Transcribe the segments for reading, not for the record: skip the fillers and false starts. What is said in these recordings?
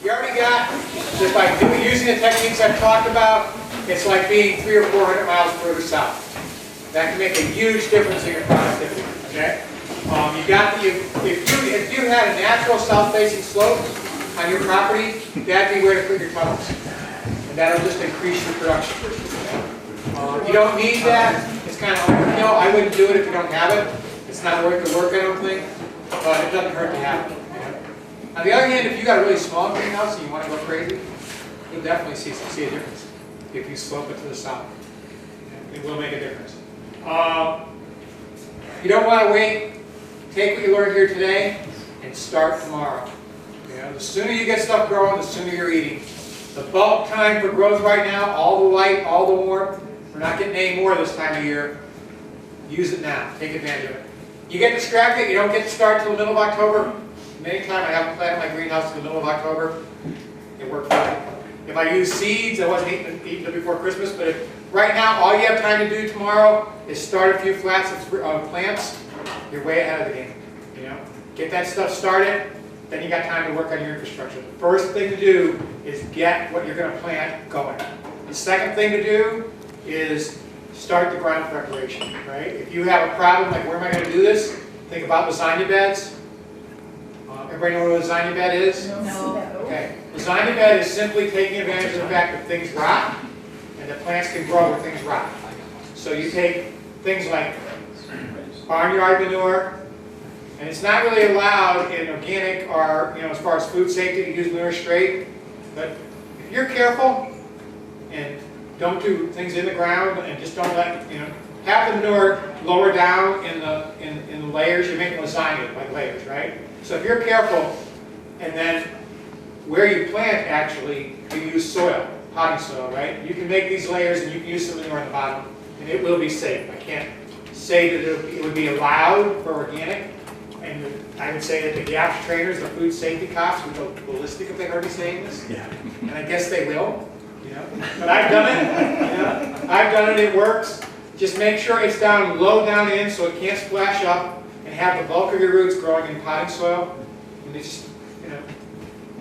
You already got, just by using the techniques I've talked about, it's like being 300 or 400 miles further south. That can make a huge difference in your productivity. Okay? You got the, if you had a natural south-facing slope on your property, that'd be where to put your tunnels, and that'll just increase your production. Okay? You don't need that. It's kind of overkill. I wouldn't do it if you don't have it. It's not worth the work, I don't think, but it doesn't hurt to have it. On the other hand, if you got a really small greenhouse and you want to go crazy, you'll definitely see a difference if you slope it to the south. It will make a difference. You don't want to wait. Take what you learned here today and start tomorrow. The sooner you get stuff growing, the sooner you're eating. The bulk time for growth right now, all the light, all the warmth, we're not getting any more this time of year. Use it now. Take advantage of it. You get distracted, you don't get to start till the middle of October. Many times I haven't planted my greenhouse in the middle of October. It worked fine. If I use seeds, I wasn't eating them before Christmas, but right now all you have time to do tomorrow is start a few flats of plants. You're way ahead of the game. Get that stuff started, then you got time to work on your infrastructure. The first thing to do is get what you're going to plant going. The second thing to do is start the ground preparation. Right? If you have a problem like where am I going to do this, think about lasagna beds. Everybody know what a lasagna bed is? No. Okay. Lasagna bed is simply taking advantage of the fact that things rot and the plants can grow where things rot. So you take things like barnyard manure, and it's not really allowed in organic or as far as food safety to use manure straight, but if you're careful and don't do things in the ground and just don't let have the manure lower down in the layers. You're making lasagna like layers, right? So if you're careful, and then where you plant actually, you use soil, potting soil, right? You can make these layers and you can use some manure on the bottom, and it will be safe. I can't say that it would be allowed for organic, and I would say that the GAPS trainers, the food safety cops, would go ballistic if they heard me saying this. Yeah. And I guess they will, But I've done it. I've done it. It works. Just make sure it's down low down in so it can't splash up, and have the bulk of your roots growing in potting soil. And they just,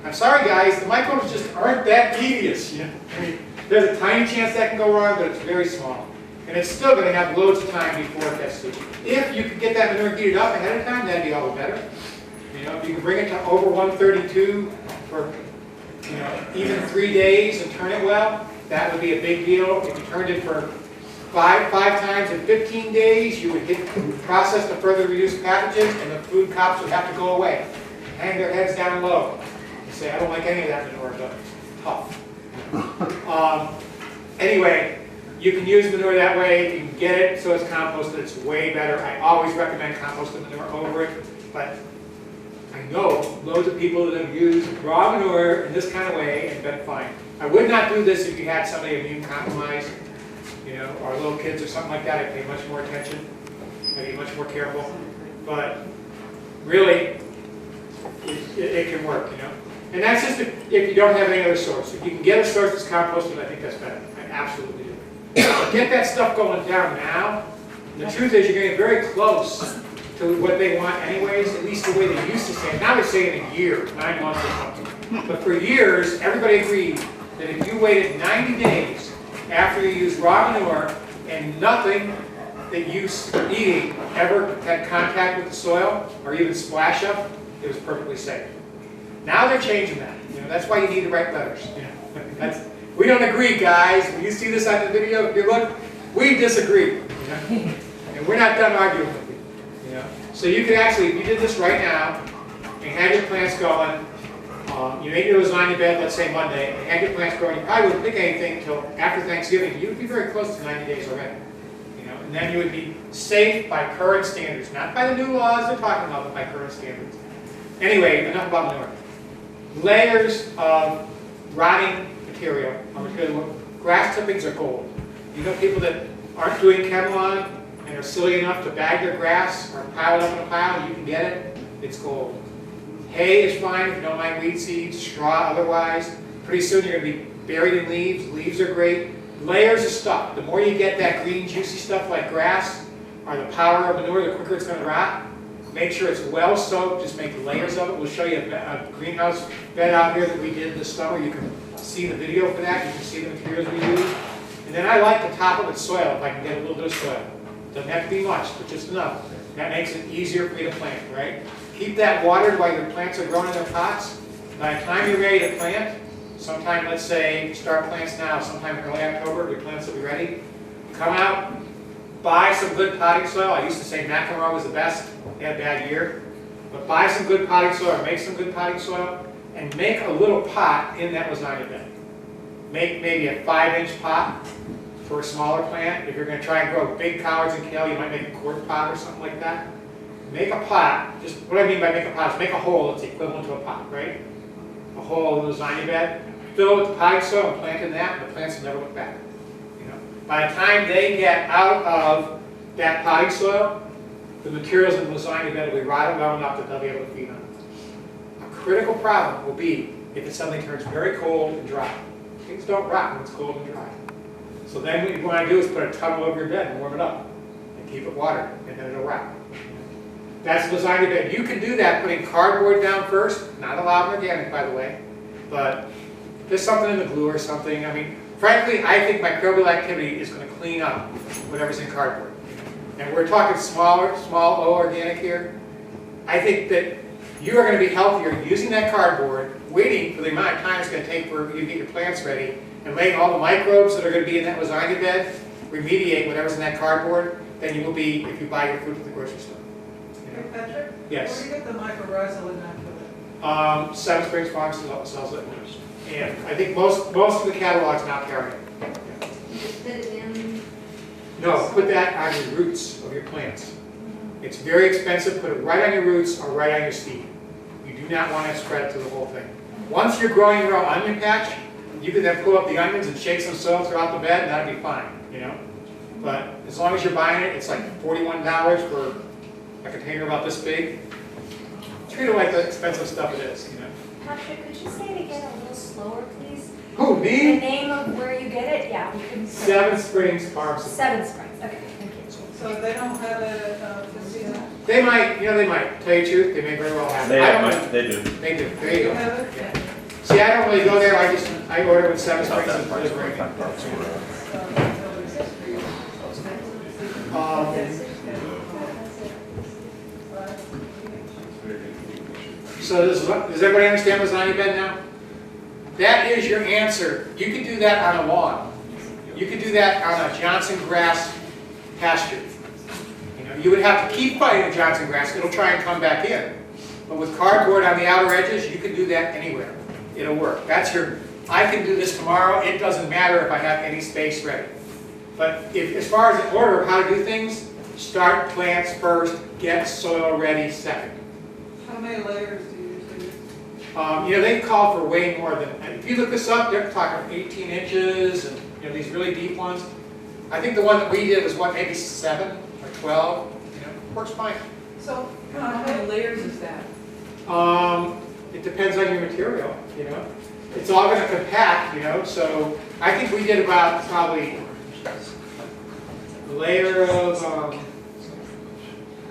I'm sorry guys, the microbes just aren't that devious. I mean, there's a tiny chance that can go wrong, but it's very small. And it's still going to have loads of time before it gets to you. If you could get that manure heated up ahead of time, that'd be all the better. If you can bring it to over 132 for even 3 days and turn it well, that would be a big deal. If you turned it for five times in 15 days, you would get process to further reduce pathogens, and the food cops would have to go away. Hang their heads down low and say, I don't like any of that manure, but tough. Anyway, you can use manure that way. You can get it so it's composted. It's way better. I always recommend composted manure over it, but I know loads of people that have used raw manure in this kind of way and been fine. I would not do this if you had somebody immune compromised, or little kids or something like that. I'd pay much more attention. I'd be much more careful. But really, it can work, And that's just if you don't have any other source. If you can get a source that's composted, I think that's better. I absolutely do. Get that stuff going down now. The truth is, you're getting very close to what they want anyways, at least the way they used to say it. Now they say it in a year, 9 months or something. But for years, everybody agreed that if you waited 90 days after you used raw manure and nothing that you eating ever had contact with the soil or even splash up, it was perfectly safe. Now they're changing that. That's why you need to write letters. We don't agree, guys. When you see this on the video, if you look, we disagree. And we're not done arguing with you. So you could actually, if you did this right now and had your plants going, you made your lasagna bed, let's say Monday, and had your plants growing, you probably wouldn't pick anything until after Thanksgiving. You would be very close to 90 days already. And then you would be safe by current standards, not by the new laws they're talking about, but by current standards. Anyway, enough about manure. Layers of rotting material. Grass clippings are gold. People that aren't doing Kevlar and are silly enough to bag their grass or pile it up in a pile, you can get it. It's gold. Hay is fine if you don't mind weed seeds, straw otherwise. Pretty soon you're going to be buried in leaves. Leaves are great. Layers of stuff. The more you get that green, juicy stuff like grass or the power of manure, the quicker it's going to rot. Make sure it's well soaked, just make layers of it. We'll show you a greenhouse bed out here that we did this summer. You can see the video for that, you can see the materials we use. And then I like to top it with soil if I can get a little bit of soil. Doesn't have to be much, but just enough. That makes it easier for you to plant, right? Keep that watered while your plants are growing in their pots. By the time you're ready to plant, sometime, let's say, start plants now, sometime early October, your plants will be ready. Come out, buy some good potting soil. I used to say McEnroe was the best. They had a bad year. But buy some good potting soil, or make some good potting soil, and make a little pot in that lasagna bed. Make maybe a 5-inch pot for a smaller plant. If you're going to try and grow big collards and kale, you might make a quart pot or something like that. Make a pot. Just what I mean by make a pot is make a hole that's equivalent to a pot, right? A hole in the lasagna bed. Fill it with potting soil and plant in that, and the plants will never look back. By the time they get out of that potting soil, the materials in the lasagna bed will be rotted well enough that they'll be able to feed on it. A critical problem will be if it suddenly turns very cold and dry. Things don't rot when it's cold and dry. So then what you want to do is put a towel over your bed and warm it up and keep it watered, and then it'll rot. That's the lasagna bed. You can do that putting cardboard down first, not allowed in organic, by the way, but there's something in the glue or something. I mean, frankly, I think microbial activity is going to clean up whatever's in cardboard. And we're talking small O organic here. I think that you are going to be healthier using that cardboard, waiting for the amount of time it's going to take for you to get your plants ready, and letting all the microbes that are going to be in that lasagna bed remediate whatever's in that cardboard, than you will be if you buy your food at the grocery store. Hey, Patrick? Yes. Where do you get the mycorrhizal inoculate? Seven Springs Farms sells it. And I think most of the catalogs now carry it. You just put it in. No, put that on your roots of your plants. It's very expensive. Put it right on your roots or right on your seed. You do not want to spread it to the whole thing. Once you're growing your own onion patch, you can then pull up the onions and shake some soil throughout the bed, and that'll be fine, you know. But as long as you're buying it, it's like $41 for a container about this big. Treat it like the expensive stuff it is, you know. Patrick, could you say it again a little slower, please? Who, The me? name of where you get it? Yeah, we couldn't say. Seven Springs Farms. Seven Springs. Okay, thank you. So they don't have it this season? They might, you know, they might. Tell you the truth, they may very well have it. I don't know. They do. They do. There you You go. have it? Yeah. See, I don't really go there. I order with Seven Springs and delivery. So does everybody understand lasagna bed now? That is your answer. You could do that on a lawn. You could do that on a Johnson grass pasture. You know, you would have to keep fighting the Johnson grass. It'll try and come back in. But with cardboard on the outer edges, you can do that anywhere. It'll work. That's your, I can do this tomorrow. It doesn't matter if I have any space ready. But if, as far as the order of how to do things, start plants first, get soil ready second. How many layers do you usually use? You know, they call for way more than, and if you look this up, they're talking 18 inches and, you know, these really deep ones. I think the one that we did was what, maybe 7 or 12, you know, works fine. So how many layers is that? It depends on your material, you know. It's all going to compact, you know, so I think we did about probably a layer of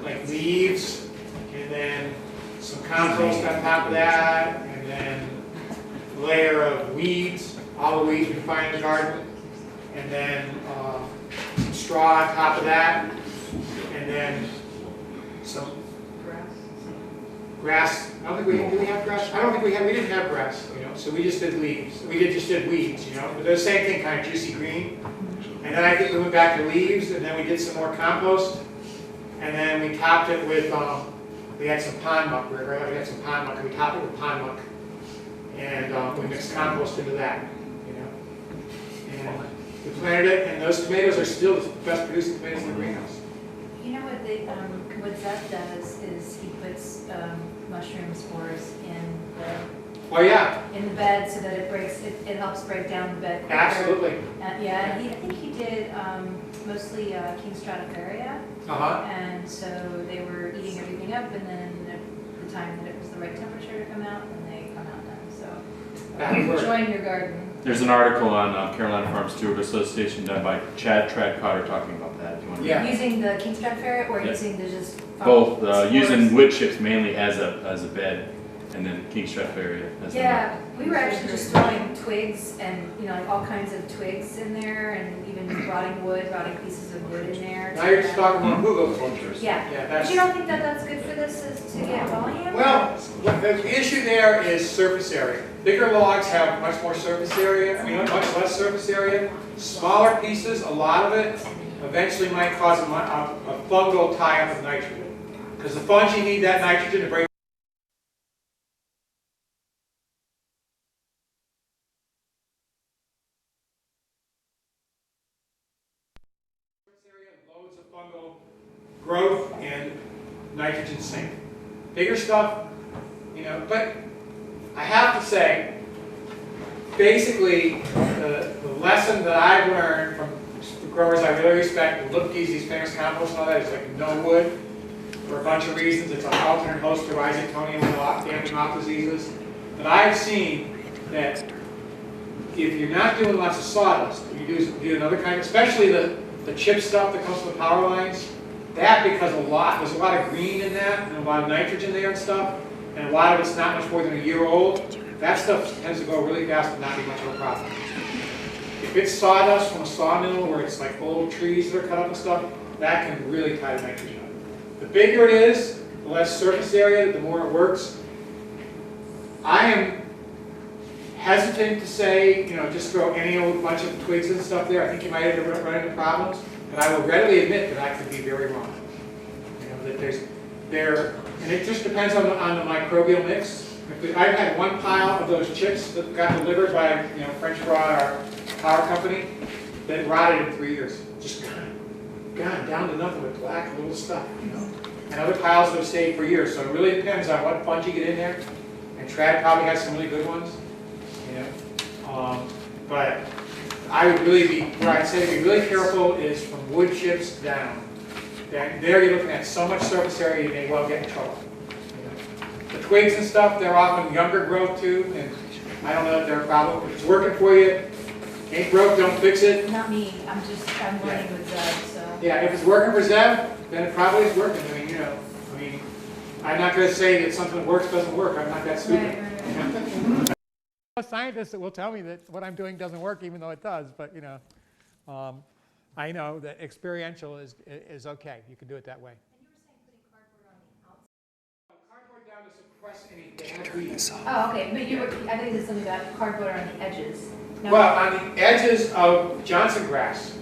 like leaves, and then some compost on top of that, and then a layer of weeds, all the weeds we find in the garden, and then some straw on top of that, and then some grass. I don't think we do we have grass. I don't think we didn't have grass, you know. So we just did leaves. Just did weeds, you know. But they're the same thing, kind of juicy green. And then I think we went back to leaves, and then we did some more compost, and then we topped it with we had some pond muck. We had some pond muck, and we topped it with pond muck, and we mixed compost into that, you know. And we planted it, and those tomatoes are still the best producing tomatoes in the greenhouse. You know what Zeth does is he puts mushroom spores Oh yeah, in the bed so that it helps break down the bed quicker. absolutely. Yeah, I think he did mostly King Stratigraria, and so they were eating everything up, and then at the time that it was the right temperature to come out, and they come out then. So That would work. enjoying your garden. There's an article on Carolina Farm Steward Association done by Chad Tradcotter talking about that. If you want to Yeah. Using the King Stradferi or Yeah. using the just? Both, spores? using wood chips mainly as a bed, and then King Stradferi as the nut. Yeah, we were actually just throwing twigs and, you know, like all kinds of twigs in there and even rotting wood, rotting pieces of wood in there. Now you're just talking about Google cultures. Yeah, Yeah, but that's, you don't think that that's good for this is to get volume? well, the issue there is surface area. Bigger logs have much more surface area, I mean, much less surface area. Smaller pieces, a lot of it, eventually might cause a fungal tie-up of nitrogen. Because the fungi need that nitrogen to break. Loads of fungal growth and nitrogen sink. Bigger stuff, you know, but I have to say, basically, the lesson that I've learned from the growers I really respect, the Lipke's, these famous compost and all that, is like no wood for a bunch of reasons. It's an alternate host to rhizoctonium and damaging mouth diseases. But I've seen that if you're not doing lots of sawdust, you do another kind, especially the chip stuff that comes from the power lines, that because there's a lot of green in that and a lot of nitrogen there and stuff, and a lot of it's not much more than a year old, that stuff tends to go really fast and not be much of a problem. If it's sawdust from a sawmill where it's like old trees that are cut up and stuff, that can really tie the nitrogen up. The bigger it is, the less surface area, the more it works. I am hesitant to say, you know, just throw any old bunch of twigs and stuff there. I think you might end up running into problems, but I will readily admit that I could be very wrong. You know, that and it just depends on the microbial mix. I've had one pile of those chips that got delivered by, you know, French Broad, our power company, that rotted in 3 years. Just gone down to nothing but black little stuff, you know. And other piles that have stayed for years. So it really depends on what fungi get in there. And Trad probably has some really good ones. You know, but I would really be, where I'd say to be really careful is from wood chips down. There you're looking at so much surface area you may well get in trouble. You know. The twigs and stuff, they're often younger growth too, and I don't know if they're a problem. If it's working for you, ain't broke, don't fix it. Not me, I'm learning with Zeb, so. Yeah, if it's working for Zeb, then it probably is working. I mean, you know, I'm not going to say that something that works doesn't work. I'm not that stupid. Right. Scientists that will tell me that what I'm doing doesn't work, even though it does. But you know, I know that experiential is okay. You can do it that way. And you were saying putting cardboard on the outside. Cardboard down to suppress any bad weeds. Oh, okay, but I think there's something about cardboard on the edges. No? Well, on the edges of Johnson grass,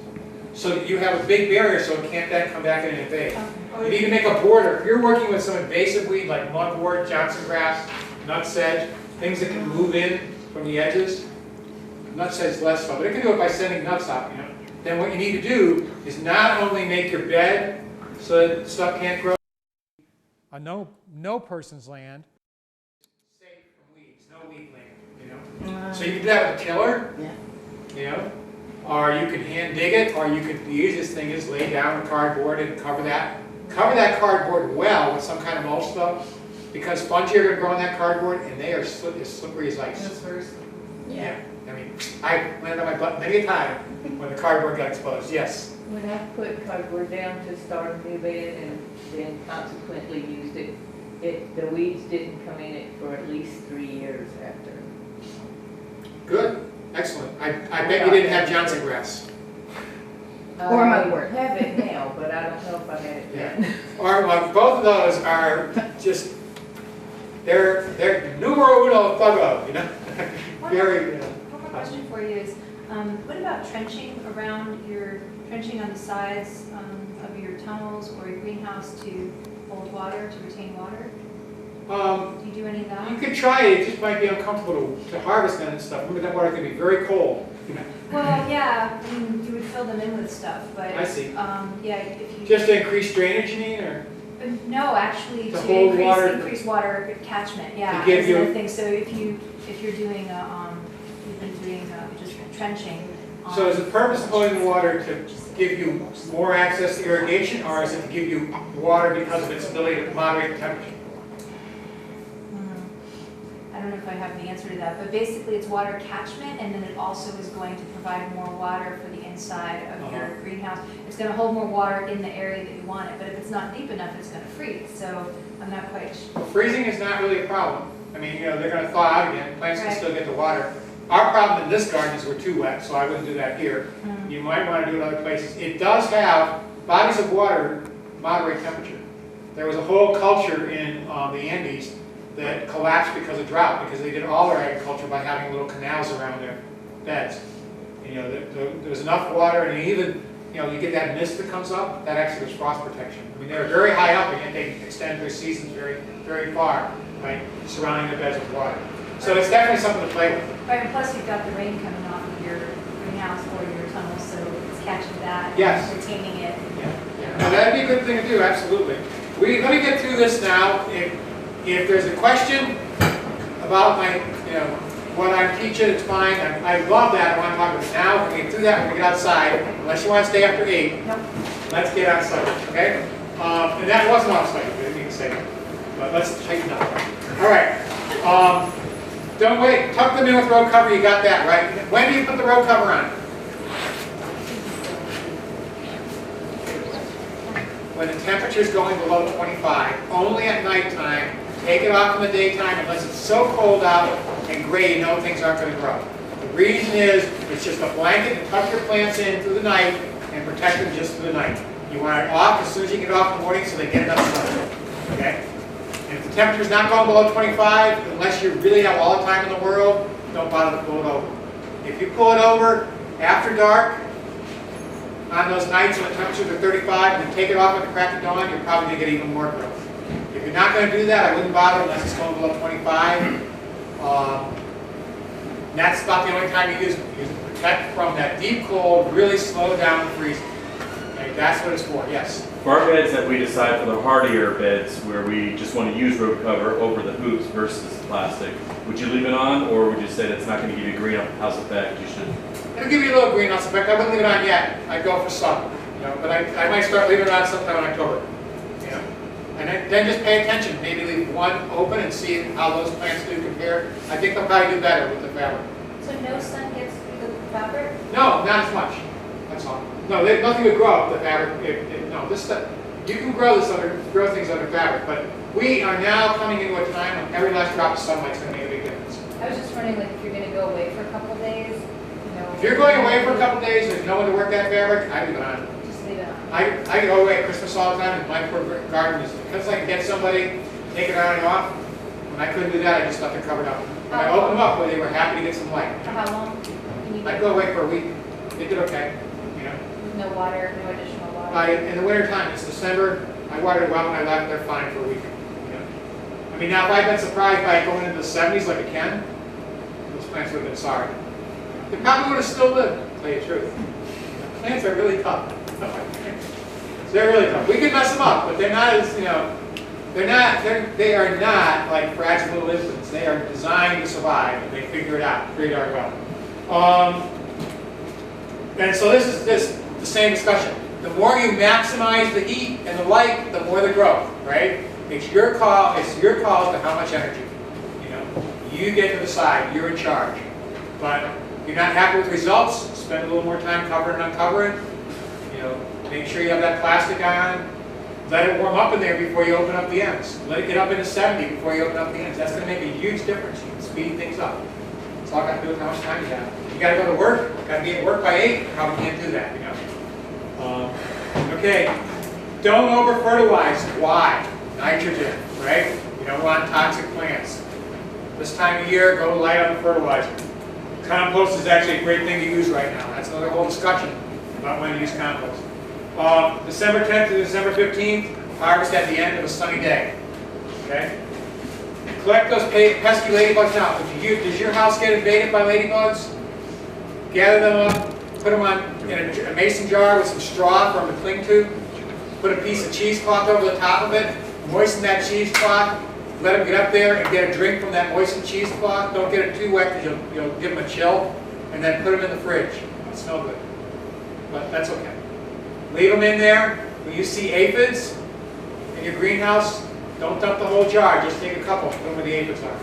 so that you have a big barrier, so it can't then come back in and invade. Okay. You need to make a border. If you're working with some invasive weed like mugwort, Johnson grass, nutsedge, things that can move in from the edges, nutsedge less so, but it can do it by sending nuts out, you know. Then what you need to do is not only make your bed so that stuff can't grow on no person's land, safe from weeds, no weed land, you know. So you can do that with a tiller, you know, or you can hand dig it, or you could, the easiest thing is lay down a cardboard and cover that cardboard well with some kind of mulch stuff, because fungi are going to grow in that cardboard and they are as slippery as ice. That's very simple. Yeah. I mean, I landed on my butt many a time when the cardboard got exposed. Yes. When I put cardboard down to start a new bed and then consequently used it, the weeds didn't come in it for at least 3 years after. Good. Excellent. I bet you didn't have Johnson grass. Or mugwort. I have it now, but I don't know if I had it then. Or both of those are just, they're numero uno fungo, you know? Very, One more question for you is, what about trenching trenching on the sides of your tunnels or your greenhouse to hold water, to retain water? Do you do any of that? you could try it. It just might be uncomfortable to harvest them and stuff. Remember that water can be very cold. You know? Well, yeah, I mean, you would fill them in with stuff, but. I see. Yeah, if you. Just to increase drainage, you mean, or? No, actually, To to hold water- increase water catchment, yeah. To give that's you- another thing. So if you're doing, you've been doing just trenching. So is the purpose of holding the water to give you more access to irrigation, or is it to give you water because of its ability to moderate the temperature? I don't don't know if I have the answer to that, but basically it's water catchment, and then it also is going to provide more water for the inside of your greenhouse. It's gonna hold more water in the area that you want it, but if it's not deep enough, it's gonna freeze, so I'm not quite sure. Well, freezing is not really a problem. I mean, you know, they're gonna thaw out again, plants can Right. still get the water. Our problem in this garden is we're too wet, so I wouldn't do that here. You might wanna do it other places. It does have bodies of water, moderate temperature. There was a whole culture in the Andes that collapsed because of drought, because they did all their agriculture by having little canals around their beds. You know, there was enough water, and even, you know, you get that mist that comes up, that actually was frost protection. I mean, they were very high up, and yet they extended their seasons very, very far, right, surrounding the beds with water. So it's definitely something to play with. Right, and plus you've got the rain coming off of your greenhouse or your tunnel, so it's catching that. Yes. And retaining it. Yeah. Now, that'd be a good thing to do, absolutely. Let me get through this now. If there's a question about my, you know, what I'm teaching, it's fine. I love that. I want to talk about it now. When we get through that, when we get outside, unless you want to stay after 8, Nope. let's get outside, okay? And that wasn't off site, I didn't even say that. But let's tighten up. All right. Don't wait. Tuck them in with road cover. You got that, right? When do you put the road cover on? When the temperature's going below 25, only at nighttime. Take it off in the daytime unless it's so cold out and gray, you know things aren't going to grow. The reason is it's just a blanket to tuck your plants in through the night and protect them just through the night. You want it off as soon as you get off in the morning so they get enough sun. Okay? And if the temperature's not going below 25, unless you really have all the time in the world, don't bother to pull it over. If you pull it over after dark, on those nights when the temperatures are 35, and then take it off at the crack of dawn, you're probably going to get even more growth. If you're not going to do that, I wouldn't bother unless it's going below 25. And that's about the only time you use it. You use it to protect from that deep cold, really slow down freezing. Okay, that's what it's for, yes. For our beds that we decide for the hardier beds where we just want to use road cover over the hoops versus plastic, would you leave it on, or would you say that's not going to give you a greenhouse effect? You should. It'll give you a little greenhouse effect. I wouldn't leave it on yet. I'd go for sun. You know, but I might start leaving it on sometime in October. You know, and then just pay attention. Maybe leave one open and see how those plants do compare. I think they'll probably do better with the fabric. So no sun gets through the fabric? No, not as much. That's all. No, nothing would grow up the fabric. No, this stuff. You can grow things under fabric, but we are now coming into a time when every last drop of sunlight's going to make a big difference. I was just wondering, like, if you're gonna go away for a couple days, you know. If you're going away for a couple days, there's no one to work that fabric, I leave it on. Just leave it on. I go away at Christmas all the time, and my poor garden is, because I can get somebody, take it on and off. When I couldn't do that, I just left it covered up. When I opened them up, they were happy to get some light. For how long can you I'd go go away for a week. They did okay, you know. with no water, no additional water? In the winter time, it's December, I watered well when I left, they're fine for a week. You know. I mean, now if I'd been surprised by it going into the 70s like it can, those plants would have been sorry. They probably would have still lived, to tell you the truth. Plants are really tough. They're really tough. We can mess them up, but they're not as, you know, they are not like fragile little infants. They are designed to survive, and they figure it out pretty darn well. And so this is the same discussion. The more you maximize the heat and the light, the more the growth, right? It's your call. It's your call as to how much energy. You know, you get to decide. You're in charge. But if you're not happy with results, spend a little more time covering and uncovering. You know, make sure you have that plastic on. Let it warm up in there before you open up the ends. Let it get up into 70 before you open up the ends. That's going to make a huge difference. You can speed things up. It's all got to do with how much time you have. You got to go to work. Got to be at work by 8. Probably can't do that. You know. Okay. Don't over fertilize. Why? Nitrogen, right? You don't want toxic plants. This time of year, go light on the fertilizer. Compost is actually a great thing to use right now. That's another whole discussion about when to use compost. December 10th to December 15th, harvest at the end of a sunny day. Okay? Collect those pesky ladybugs now. Does your house get invaded by ladybugs? Gather them up, put them in a mason jar with some straw for them to cling to. Put a piece of cheesecloth over the top of it. Moisten that cheesecloth. Let them get up there and get a drink from that moistened cheesecloth. Don't get it too wet because you'll give them a chill. And then put them in the fridge. It'll smell good. But that's okay. Leave them in there. When you see aphids in your greenhouse, don't dump the whole jar. Just take a couple, put them where the aphids are.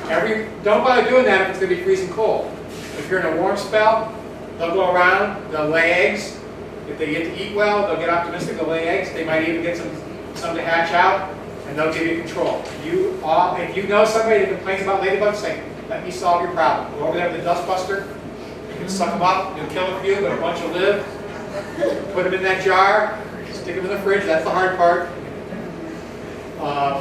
Don't bother doing that if it's going to be freezing cold. If you're in a warm spell, they'll go around, they'll lay eggs. If they get to eat well, they'll get optimistic, they'll lay eggs. They might even get some to hatch out, and they'll give you control. If you know somebody that complains about ladybugs, say, let me solve your problem. Go over there with the dust buster, you can suck them up, you'll kill a few, but a bunch will live. Put them in that jar, stick them in the fridge, that's the hard part.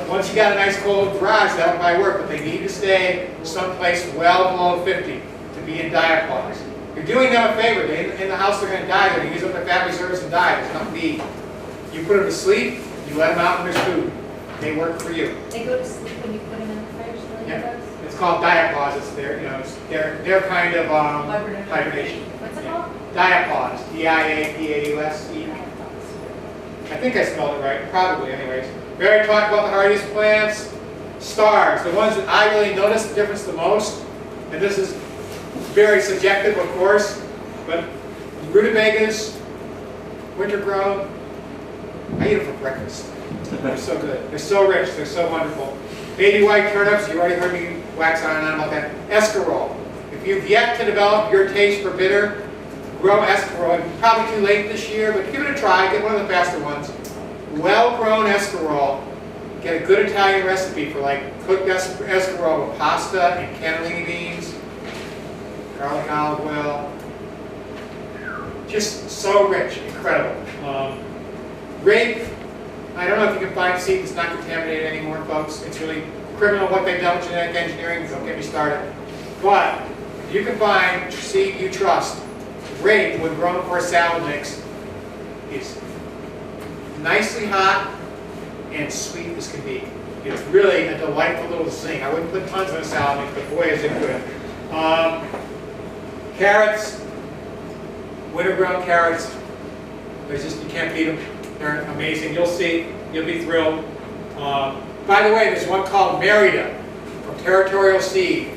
Once you got a nice cold garage, that'll probably work, but they need to stay someplace well below 50 to be in diapause. You're doing them a favor. In the house, they're going to die. They're going to use up their fat reserves and die. There's nothing to eat. You put them to sleep, you let them out and there's food. They work for you. They go to sleep when you put them in the fridge, the ladybugs? It's called diapause. It's their kind of hibernation. What's it called? Diapause. D-I-A-P-A-U-S-E. I think I spelled it right. Probably, anyways. We already talked about the hardiest plants. Stars, the ones that I really notice the difference the most, and this is very subjective, of course, but rutabagas, winter grown, I eat them for breakfast. They're so good. They're so rich. They're so wonderful. Baby white turnips, you already heard me wax on and on about that. Escarole. If you've yet to develop your taste for bitter, grow escarole. It's probably too late this year, but give it a try. Get one of the faster ones. Well-grown escarole. Get a good Italian recipe for like cooked escarole with pasta and cannellini beans, garlic olive oil. Just so rich, incredible. Rape, I don't know if you can find seed that's not contaminated anymore, folks. It's really criminal what they've done with genetic engineering. Don't get me started. But if you can find seed you trust, rape, when grown for a salad mix, is nicely hot and sweet as can be. It's really a delightful little thing. I wouldn't put tons in a salad mix, but boy is it good. Carrots, winter-grown carrots. There's just, you can't beat them. They're amazing. You'll see. You'll be thrilled. By the way, there's one called Merida from Territorial Seed.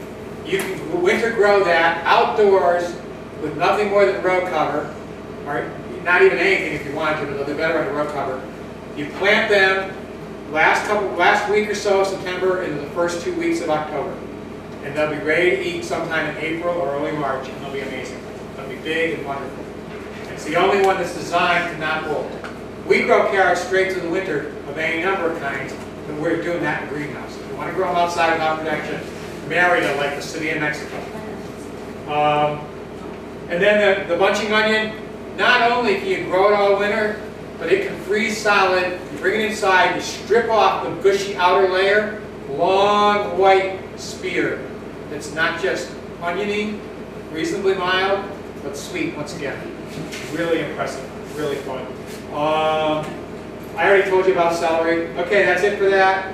You can winter grow that outdoors with nothing more than row cover, or not even anything if you want to, but they'll be better under row cover. You plant them last week or so of September into the first 2 weeks of October. And they'll be ready to eat sometime in April or early March, and they'll be amazing. They'll be big and wonderful. It's the only one that's designed to not mold. We grow carrots straight through the winter of any number of kinds, but we're doing that in the greenhouse. If you want to grow them outside without protection, Merida, like the city of Mexico. And then the bunching onion, not only can you grow it all winter, but it can freeze solid. You bring it inside, you strip off the gushy outer layer, long white spear that's not just oniony, reasonably mild, but sweet once again. Really impressive, really fun. I already told you about celery. Okay, that's it for that.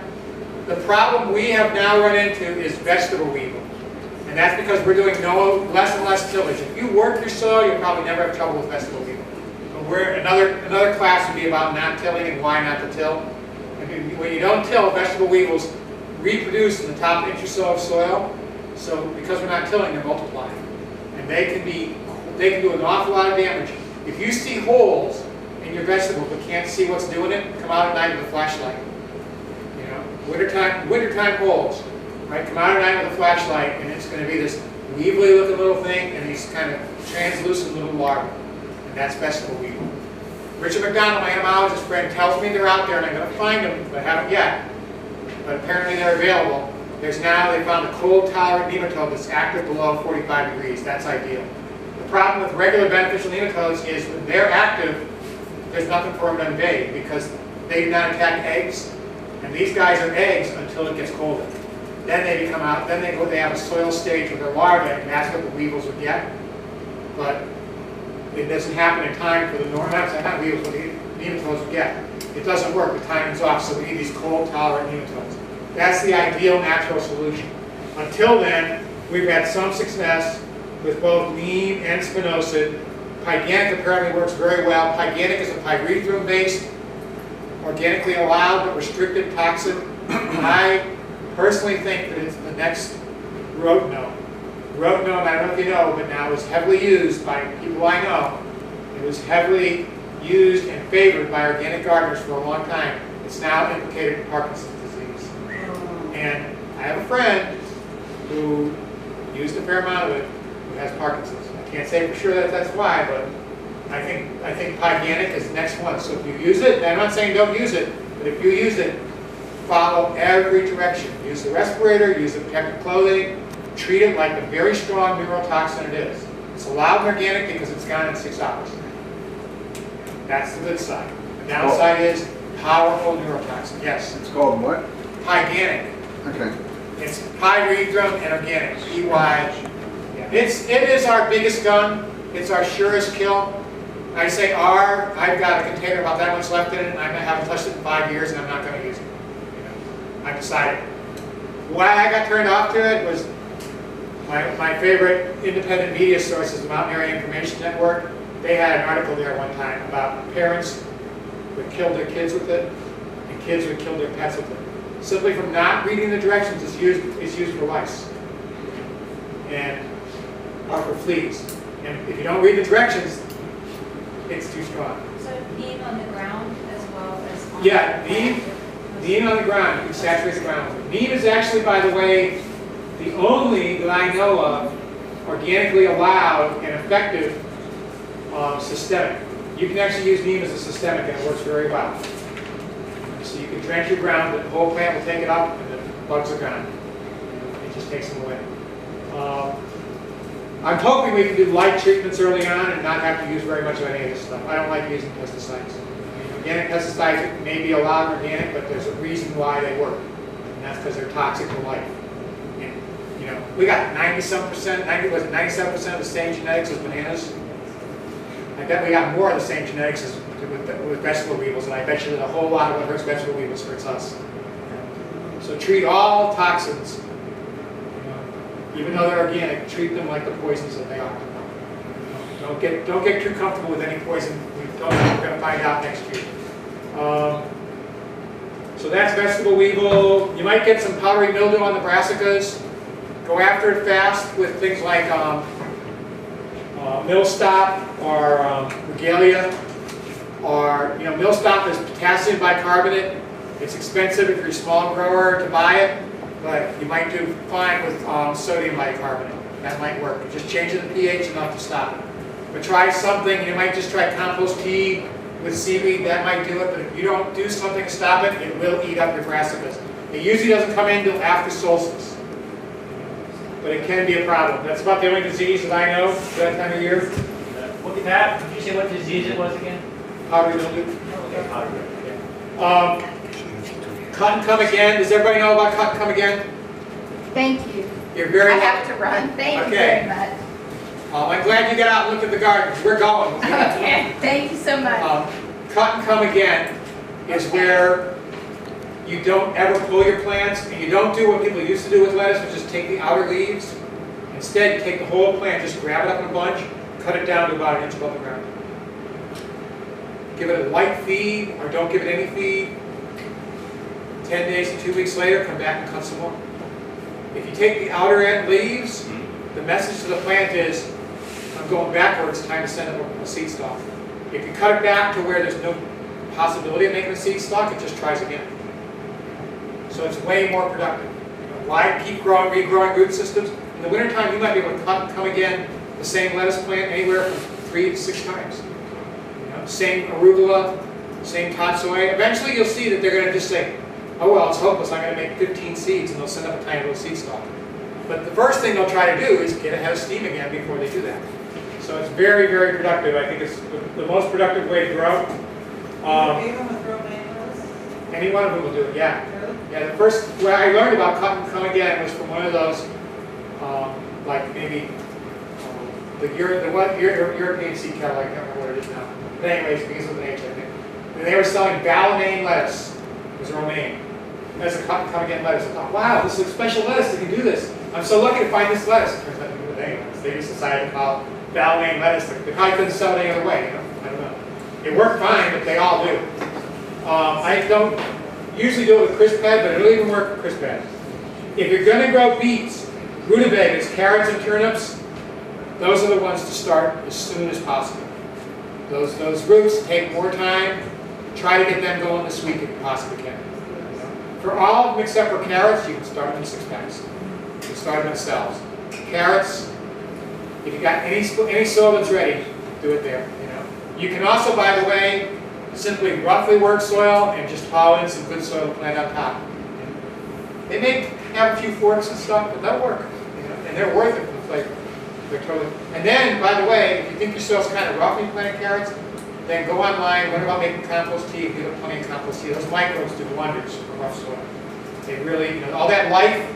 The problem we have now run into is vegetable weevil. And that's because we're doing less and less tillage. If you work your soil, you'll probably never have trouble with vegetable weevil. But another class would be about not tilling and why not to till. And when you don't till, vegetable weevils reproduce in the top inch or so of soil. So because we're not tilling, they're multiplying. And they can do an awful lot of damage. If you see holes in your vegetable but can't see what's doing it, come out at night with a flashlight. You know, wintertime holes. Right? Come out at night with a flashlight, and it's going to be this weevily looking little thing, and these kind of translucent little larvae. And that's vegetable weevil. Richard McDonald, my entomologist friend, tells me they're out there, and I'm going to find them, but I haven't yet. But apparently they're available. They found a cold-tolerant nematode that's active below 45 degrees. That's ideal. The problem with regular beneficial nematodes is when they're active, there's nothing for them to invade because they do not attack eggs. And these guys are eggs until it gets colder. Then they become out, then they have a soil stage with their larvae, and that's what the weevils would get. But it doesn't happen in time for the not weevils, but the nematodes would get. It doesn't work, the timing's off, so we need these cold-tolerant nematodes. That's the ideal natural solution. Until then, we've had some success with both neem and spinosad. Pyganic apparently works very well. Pyganic is a pyrethrum-based, organically allowed but restricted toxin. I personally think that it's the next rotenone. Rotenone, I don't know if you know, but now is heavily used by people I know. It was heavily used and favored by organic gardeners for a long time. It's now implicated in Parkinson's disease. And I have a friend who used a fair amount of it who has Parkinson's. I can't say for sure that that's why, but I think Pyganic is the next one. So if you use it, and I'm not saying don't use it, but if you use it, follow every direction. Use the respirator, use the protective clothing, treat it like the very strong neurotoxin it is. It's allowed in organic because it's gone in 6 hours. That's the good side. The downside is powerful neurotoxin. Yes. It's called what? Pyganic. Okay. It's pyrethrum and organic. PY. Yeah. It is our biggest gun. It's our surest kill. I say our. I've got a container about that much left in it, and I haven't touched it in 5 years, and I'm not going to use it. I've decided. Why I got turned off to it was my favorite independent media source is the Mountaineering Information Network. They had an article there one time about parents would kill their kids with it, and kids would kill their pets with it. Simply from not reading the directions, it's used for lice and or for fleas. And if you don't read the directions, it's too strong. So neem on the ground as well as on Yeah, neem on the ground. You can saturate the ground with it. Neem is actually, by the way, the only that I know of organically allowed and effective systemic. You can actually use neem as a systemic, and it works very well. So you can drench your ground, the whole plant will take it up, and the bugs are gone. It just takes them away. I'm hoping we can do light treatments early on and not have to use very much of any of this stuff. I don't like using pesticides. I mean, organic pesticides may be allowed in organic, but there's a reason why they work, and that's because they're toxic to life. And, you know, we got 97% of the same genetics as bananas. I bet we got more of the same genetics as with vegetable weevils, and I bet you that a whole lot of what hurts vegetable weevils hurts us. So treat all toxins, even though they're organic, treat them like the poisons that they are. Don't get too comfortable with any poison. We don't know what we're going to find out next year. So that's vegetable weevil. You might get some powdery mildew on the brassicas. Go after it fast with things like millstop or regalia. Or, millstop is potassium bicarbonate. It's expensive if you're a small grower to buy it, but you might do fine with sodium bicarbonate. That might work. Just changing the pH enough to stop it. But try something. You might just try compost tea with seaweed. That might do it. But if you don't do something to stop it, it will eat up your brassicas. It usually doesn't come in until after solstice, but it can be a problem. That's about the only disease that I know for that time of year. Look at that. Did you say what disease it was again? Powdery mildew. Okay, powdery. Cut and come again. Does everybody know about cut and come again? Thank you. You're very I welcome. have to run. Thank you Okay. very much. I'm glad you got out and looked at the garden. We're going. Okay, thank you so much. Cut and come again is where you don't ever pull your plants, and you don't do what people used to do with lettuce, which is take the outer leaves. Instead, you take the whole plant, just grab it up in a bunch, cut it down to about 1 inch above the ground. Give it a light feed, or don't give it any feed. 10 days to 2 weeks later, come back and cut some more. If you take the outer end leaves, the message to the plant is, I'm going backwards, time to send up a seed stalk. If you cut it back to where there's no possibility of making a seed stalk, it just tries again. So it's way more productive. Why keep growing, regrowing root systems? In the wintertime, you might be able to cut and come again the same lettuce plant anywhere from 3 to 6 times. Same arugula, same tatsoi. Eventually you'll see that they're going to just say, oh well, it's hopeless, I'm going to make 15 seeds, and they'll send up a tiny little seed stalk. But the first thing they'll try to do is get ahead of steam again before they do that. So it's very, very productive. I think it's the most productive way to grow. Even with romaine lettuce? Any one of them will do it, yeah. Really? Yeah, the first, where I learned about cut and come again was from one of those, like maybe the European seed cattle, I can't remember what it is now. But anyways, it begins with an H, I think. And they were selling Balinese lettuce. It was romaine. That's a cut and come again lettuce. I thought, wow, this is a special lettuce that can do this. I'm so lucky to find this lettuce. It turns out to be anyways. They just decided to call it Balinese lettuce. They probably couldn't sell it any other way, I don't know. It worked fine, but they all do. I don't usually do it with crisp head, but it'll even work with crisp head. If you're going to grow beets, rutabagas, carrots, and turnips, those are the ones to start as soon as possible. Those roots take more time. Try to get them going this week if you possibly can. For all of them except for carrots, you can start them in 6 packs. to start themselves. Carrots, if you got any soil that's ready, do it there. You know. You can also, by the way, simply roughly work soil and just haul in some good soil to plant on top. They may have a few forks and stuff, but they'll work. You know, and they're worth it for the flavor. They're totally. And then, by the way, if you think your soil's kind of rough when you plant carrots, then go online, learn about making compost tea. Give it plenty of compost tea. Those microbes do wonders for rough soil. They really, you know, all that life,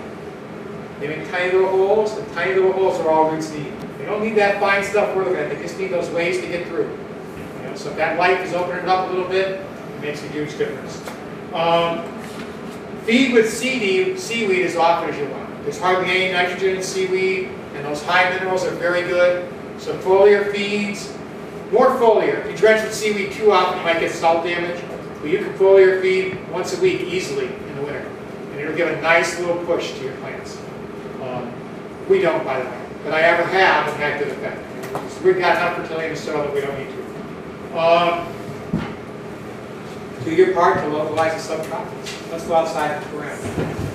they make tiny little holes. The tiny little holes are all roots need. They don't need that fine stuff we're looking at. They just need those ways to get through. You know, so if that life is opening it up a little bit, it makes a huge difference. Feed with seaweed as often as you want. There's hardly any nitrogen in seaweed, and those high minerals are very good. So foliar feeds, more foliar. If you drench with seaweed too often, you might get salt damage. But you can foliar feed once a week easily in the winter. And it'll give a nice little push to your plants. We don't, by the way, but I ever have and had good effect. We've got enough fertility in the soil that we don't need to. Do your part to localize the subtropics. Let's go outside and look around.